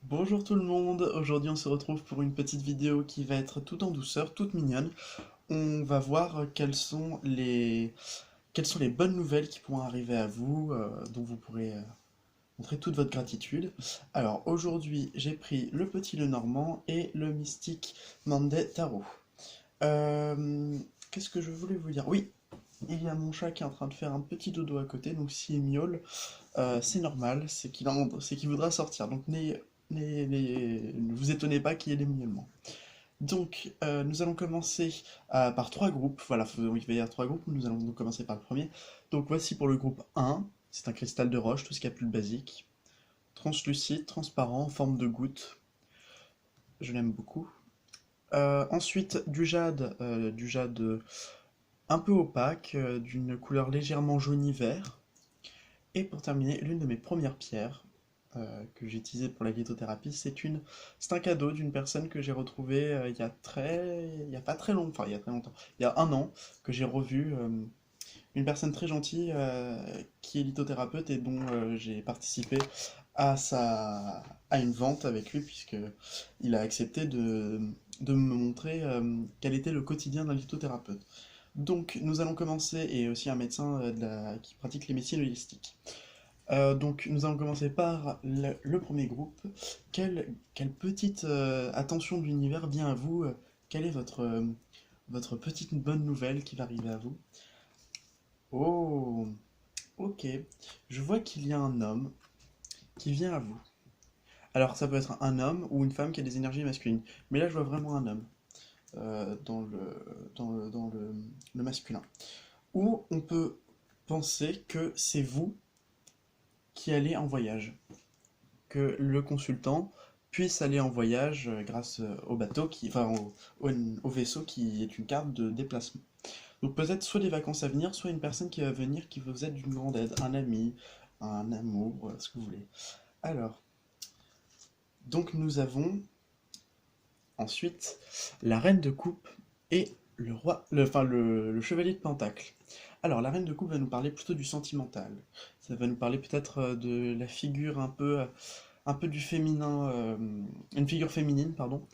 Bonjour tout le monde, aujourd'hui on se retrouve pour une petite vidéo qui va être tout en douceur, toute mignonne. On va voir quelles sont les bonnes nouvelles qui pourront arriver à vous, dont vous pourrez montrer toute votre gratitude. Alors aujourd'hui j'ai pris le petit Lenormand et le mystique Mandé Tarot. Qu'est-ce que je voulais vous dire? Oui, il y a mon chat qui est en train de faire un petit dodo à côté, donc s'il miaule, c'est normal, c'est qu'il voudra sortir. Donc ne vous étonnez pas qu'il y ait des miaulements. Donc nous allons commencer par trois groupes. Voilà, il va y avoir trois groupes. Nous allons donc commencer par le premier. Donc voici pour le groupe 1. C'est un cristal de roche, tout ce qu'il y a plus de basique. Translucide, transparent, en forme de goutte. Je l'aime beaucoup. Ensuite du jade un peu opaque, d'une couleur légèrement jaunie-vert. Et pour terminer, l'une de mes premières pierres que j'ai utilisée pour la lithothérapie, c'est un cadeau d'une personne que j'ai retrouvée il y a pas très longtemps, enfin il y a très longtemps, il y a un an, que j'ai revu, une personne très gentille qui est lithothérapeute et dont j'ai participé à une vente avec lui puisque il a accepté de me montrer quel était le quotidien d'un lithothérapeute. Donc, nous allons commencer, et aussi un médecin qui pratique les médecines holistiques. Donc, nous allons commencer par le premier groupe. Quelle petite attention de l'univers vient à vous? Quelle est votre petite bonne nouvelle qui va arriver à vous? Oh, ok. Je vois qu'il y a un homme qui vient à vous. Alors, ça peut être un homme ou une femme qui a des énergies masculines. Mais là, je vois vraiment un homme dans le masculin. Ou on peut penser que c'est vous qui allez en voyage. Que le consultant puisse aller en voyage grâce au bateau, au vaisseau qui est une carte de déplacement. Donc peut-être soit des vacances à venir, soit une personne qui va venir qui vous être d'une grande aide, un ami, un amour, ce que vous voulez. Alors, donc nous avons ensuite la reine de coupe et le roi, le chevalier de pentacle. Alors la reine de coupe va nous parler plutôt du sentimental. Ça va nous parler peut-être de la figure un peu du féminin, une figure féminine, pardon.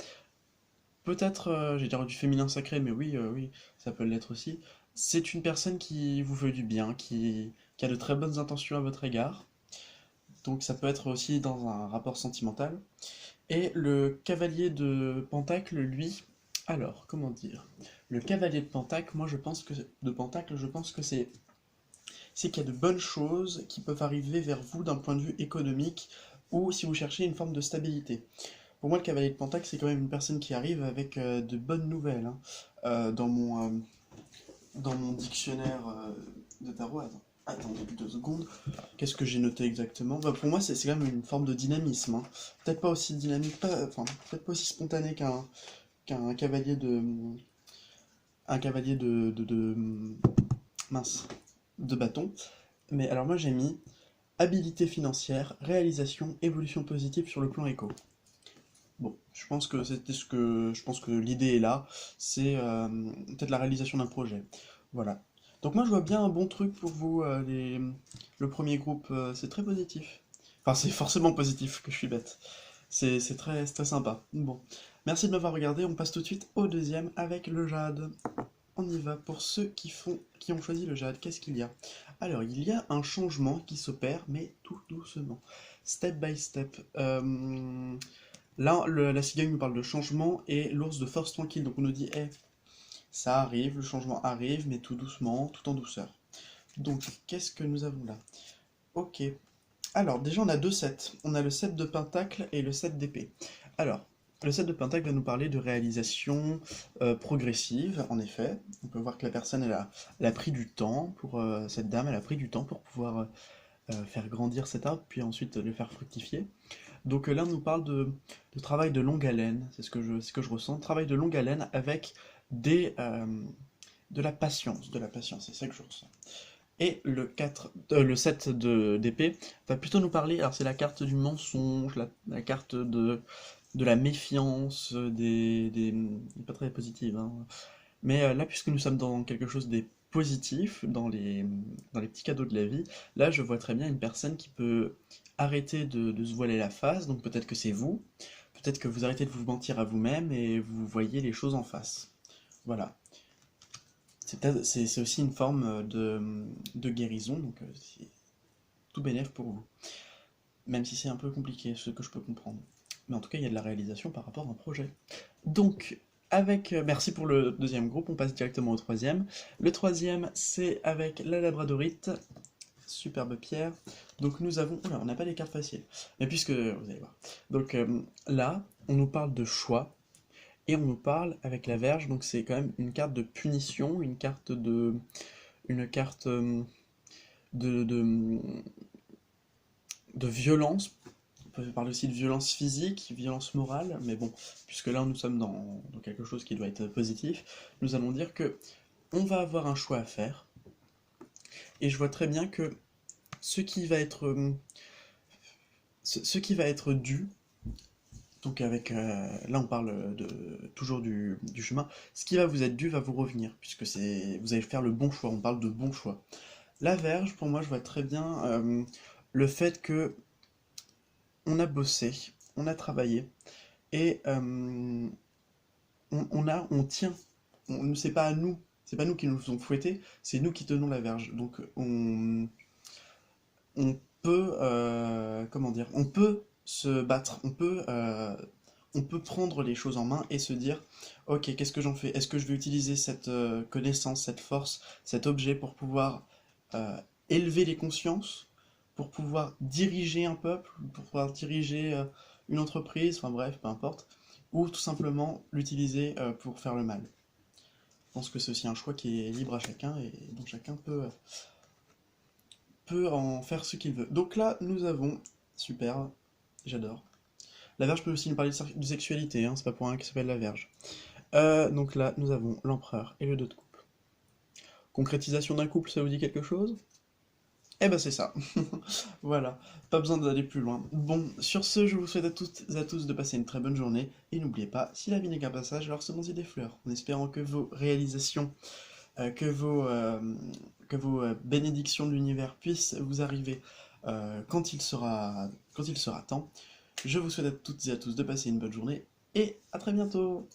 Peut-être, j'ai dire du féminin sacré, mais oui, oui, ça peut l'être aussi. C'est une personne qui vous veut du bien, qui a de très bonnes intentions à votre égard. Donc ça peut être aussi dans un rapport sentimental. Et le cavalier de Pentacle, lui, alors, comment dire? Le cavalier de Pentacle, moi je pense que c'est qu'il y a de bonnes choses qui peuvent arriver vers vous d'un point de vue économique ou si vous cherchez une forme de stabilité. Pour moi, le cavalier de Pentacle, c'est quand même une personne qui arrive avec de bonnes nouvelles, hein. Dans mon dictionnaire de tarot, attendez 2 secondes, qu'est-ce que j'ai noté exactement? Bah, pour moi, c'est quand même une forme de dynamisme, hein. Peut-être pas aussi dynamique, enfin, peut-être pas aussi spontané qu'un cavalier mince, de bâton. Mais alors moi, j'ai mis habilité financière, réalisation, évolution positive sur le plan éco. Bon, je pense que l'idée est là, c'est peut-être la réalisation d'un projet. Voilà. Donc moi je vois bien un bon truc pour vous, le premier groupe, c'est très positif. Enfin c'est forcément positif que je suis bête. C'est très sympa. Bon. Merci de m'avoir regardé, on passe tout de suite au deuxième avec le jade. On y va pour ceux qui ont choisi le jade, qu'est-ce qu'il y a? Alors il y a un changement qui s'opère, mais tout doucement. Step by step. Là, la cigogne nous parle de changement et l'ours de force tranquille. Donc on nous dit, ça arrive, le changement arrive, mais tout doucement, tout en douceur. Donc, qu'est-ce que nous avons là? Ok. Alors, déjà, on a deux sets. On a le set de pentacle et le set d'épée. Alors, le set de pentacle va nous parler de réalisation progressive, en effet. On peut voir que la personne, elle a pris du temps pour cette dame, elle a pris du temps pour pouvoir faire grandir cet arbre, puis ensuite le faire fructifier. Donc là, on nous parle de travail de longue haleine, c'est ce que je ressens, travail de longue haleine avec des, de la patience, c'est ça que je ressens. Et le 7 d'épée va plutôt nous parler, alors c'est la carte du mensonge, la carte de la méfiance, pas très positive, hein. Mais là, puisque nous sommes dans quelque chose positif dans les petits cadeaux de la vie. Là, je vois très bien une personne qui peut arrêter de se voiler la face, donc peut-être que c'est vous, peut-être que vous arrêtez de vous mentir à vous-même et vous voyez les choses en face. Voilà. C'est aussi une forme de guérison, donc c'est tout bénef pour vous. Même si c'est un peu compliqué, ce que je peux comprendre. Mais en tout cas, il y a de la réalisation par rapport à un projet. Donc, merci pour le deuxième groupe, on passe directement au troisième. Le troisième, c'est avec la labradorite, superbe pierre. Donc nous avons... Oula, on n'a pas les cartes faciles. Mais puisque... Vous allez voir. Donc là, on nous parle de choix, et on nous parle avec la verge, donc c'est quand même une carte de punition, une carte de... Une carte de, de, de violence. On peut parler aussi de violence physique, violence morale, mais bon, puisque là nous sommes dans quelque chose qui doit être positif, nous allons dire que on va avoir un choix à faire, et je vois très bien que ce qui va être, ce qui va être dû, donc là on parle toujours du chemin, ce qui va vous être dû va vous revenir, puisque vous allez faire le bon choix, on parle de bon choix. La verge, pour moi, je vois très bien le fait que on a bossé, on a travaillé, et on tient. C'est pas à nous, c'est pas nous qui nous faisons fouetter, c'est nous qui tenons la verge. Donc on peut, comment dire, on peut se battre, on peut prendre les choses en main et se dire, ok, qu'est-ce que j'en fais? Est-ce que je vais utiliser cette connaissance, cette force, cet objet pour pouvoir euh, élever les consciences, pour pouvoir diriger un peuple, pour pouvoir diriger une entreprise, enfin bref, peu importe, ou tout simplement l'utiliser pour faire le mal. Je pense que c'est aussi un choix qui est libre à chacun et dont chacun peut en faire ce qu'il veut. Donc là, nous avons, super, j'adore. La Verge peut aussi nous parler de sexualité, hein, c'est pas pour rien qu'il s'appelle la Verge. Donc là, nous avons l'Empereur et le 2 de coupe. Concrétisation d'un couple, ça vous dit quelque chose? Eh ben c'est ça. Voilà, pas besoin d'aller plus loin. Bon, sur ce, je vous souhaite à toutes et à tous de passer une très bonne journée, et n'oubliez pas, si la vie n'est qu'un passage, alors semons-y des fleurs, en espérant que vos réalisations, euh, que vos, euh, que vos bénédictions de l'univers puissent vous arriver quand il sera temps. Je vous souhaite à toutes et à tous de passer une bonne journée, et à très bientôt!